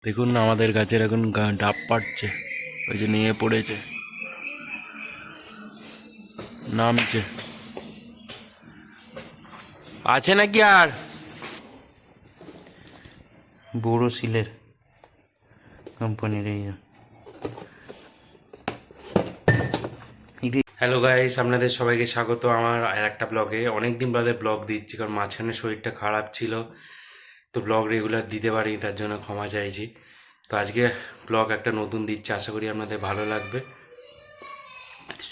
দেখুন না আমাদের গাছের এখন ডাব পাড়ছে, ওই যে নিয়ে পড়েছে, নামছে। আছে নাকি আর বোরোসিলের কোম্পানির এই। হ্যালো গাইস, আপনাদের সবাইকে স্বাগত আমার আর একটা ব্লগে। অনেক দিন বাদে ব্লগ দিচ্ছি, কারণ মাঝখানে শরীরটা খারাপ ছিল, তো ব্লগ রেগুলার দিতে পারিনি, তার জন্য ক্ষমা চাইছি। তো আজকে ব্লগ একটা নতুন দিচ্ছি, আশা করি আপনাদের ভালো লাগবে।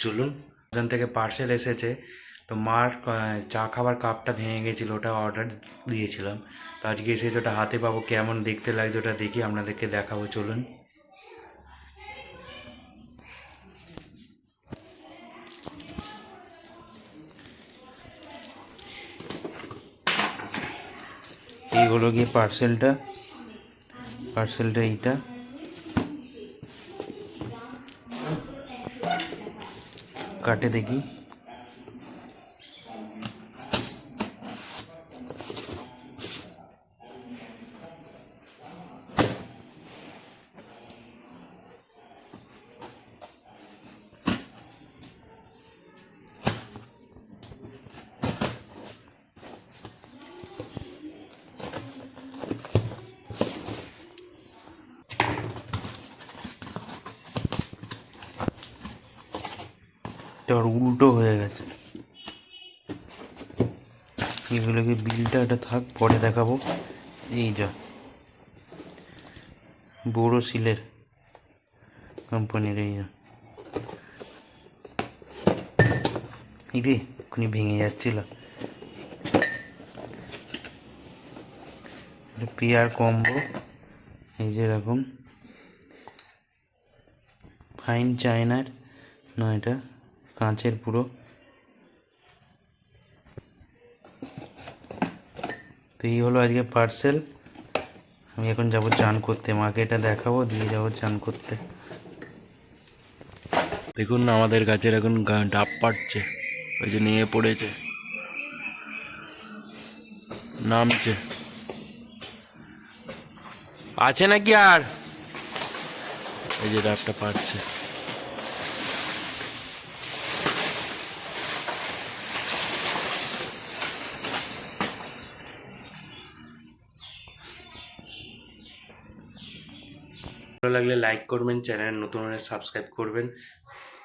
চলুন। ওখান থেকে পার্সেল এসেছে, তো মার চা খাবার কাপটা ভেঙে গেছিলো, ওটা অর্ডার দিয়েছিলাম, তো আজকে এসেছে, ওটা হাতে পাবো। কেমন দেখতে লাগছে ওটা দেখি আপনাদেরকে দেখাবো, চলুন। এই হলো গিয়ে পার্সেলটা এইটা কাটে দেখি। তার উল্টো হয়ে গেছে। এগুলোকে বিলটা এটা থাক, পরে দেখাবো। এই যা বোরোসিলের কোম্পানির এই রে, এক্ষুনি ভেঙে যাচ্ছিল। পেয়ার কম্বো, এই যে এরকম ফাইন চায়নার নয়, এটা কাঁচের পুরো। তো এই হলো আজকে পার্সেল। আমি এখন যাবো চান করতে, মাকে এটা দেখাবো, দিয়ে যাবো চান করতে। দেখুন না আমাদের গাছের এখন ডাব পাড়ছে, ওই যে নিয়ে পড়েছে, নামছে। আছে নাকি আর, এই যে ডাবটা পাড়ছে। ভালো লাগলে লাইক করবেন, চ্যানেল নতুন হলে সাবস্ক্রাইব করবেন।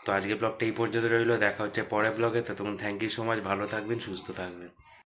তো আজকে ব্লগটা এই পর্যন্ত রইলো, দেখা হচ্ছে পরের ব্লগে। ততক্ষণ থ্যাংক ইউ সো মাচ, ভালো থাকবেন, সুস্থ থাকবেন।